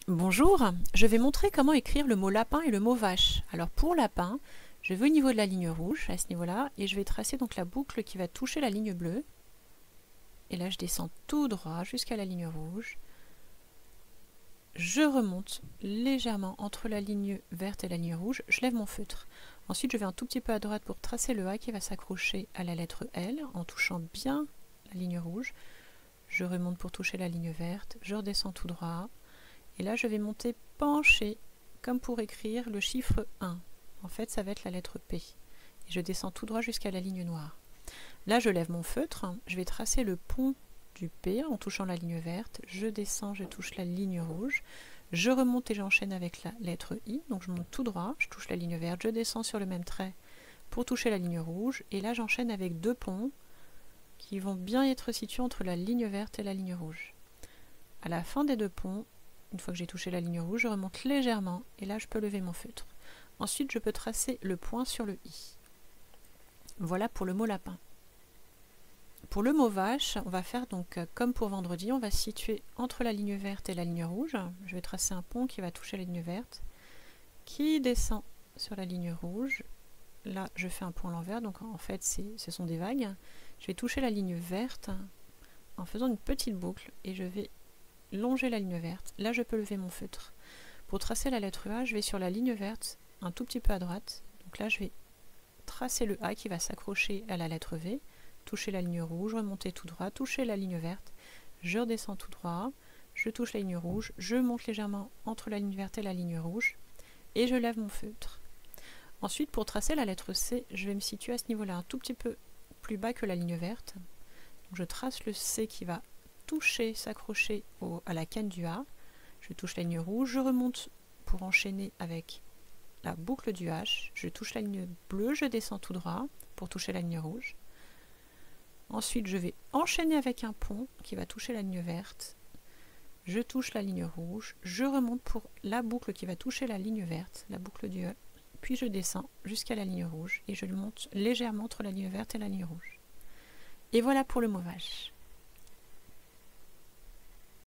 Bonjour, je vais montrer comment écrire le mot lapin et le mot vache. Alors pour lapin, je vais au niveau de la ligne rouge, à ce niveau-là, et je vais tracer donc la boucle qui va toucher la ligne bleue. Et là je descends tout droit jusqu'à la ligne rouge. Je remonte légèrement entre la ligne verte et la ligne rouge, je lève mon feutre. Ensuite je vais un tout petit peu à droite pour tracer le A qui va s'accrocher à la lettre L en touchant bien la ligne rouge. Je remonte pour toucher la ligne verte, je redescends tout droit. Et là, je vais monter penché, comme pour écrire le chiffre 1. En fait, ça va être la lettre P. Et je descends tout droit jusqu'à la ligne noire. Là, je lève mon feutre. Je vais tracer le pont du P en touchant la ligne verte. Je descends, je touche la ligne rouge. Je remonte et j'enchaîne avec la lettre I. Donc, je monte tout droit, je touche la ligne verte. Je descends sur le même trait pour toucher la ligne rouge. Et là, j'enchaîne avec deux ponts qui vont bien être situés entre la ligne verte et la ligne rouge. À la fin des deux ponts, une fois que j'ai touché la ligne rouge, je remonte légèrement et là je peux lever mon feutre. Ensuite je peux tracer le point sur le i. Voilà pour le mot lapin. Pour le mot vache, on va faire donc comme pour vendredi, on va se situer entre la ligne verte et la ligne rouge. Je vais tracer un pont qui va toucher la ligne verte, qui descend sur la ligne rouge. Là je fais un pont à l'envers, donc en fait ce sont des vagues. Je vais toucher la ligne verte en faisant une petite boucle et je vais longer la ligne verte. Là, je peux lever mon feutre. Pour tracer la lettre A, je vais sur la ligne verte, un tout petit peu à droite. Donc là, je vais tracer le A qui va s'accrocher à la lettre V, toucher la ligne rouge, remonter tout droit, toucher la ligne verte. Je redescends tout droit, je touche la ligne rouge, je monte légèrement entre la ligne verte et la ligne rouge, et je lève mon feutre. Ensuite, pour tracer la lettre C, je vais me situer à ce niveau-là, un tout petit peu plus bas que la ligne verte. Donc je trace le C qui va toucher, s'accrocher à la canne du A. Je touche la ligne rouge, je remonte pour enchaîner avec la boucle du H. Je touche la ligne bleue, je descends tout droit pour toucher la ligne rouge. Ensuite, je vais enchaîner avec un pont qui va toucher la ligne verte. Je touche la ligne rouge, je remonte pour la boucle qui va toucher la ligne verte, la boucle du E. Puis je descends jusqu'à la ligne rouge et je monte légèrement entre la ligne verte et la ligne rouge. Et voilà pour le mot vache.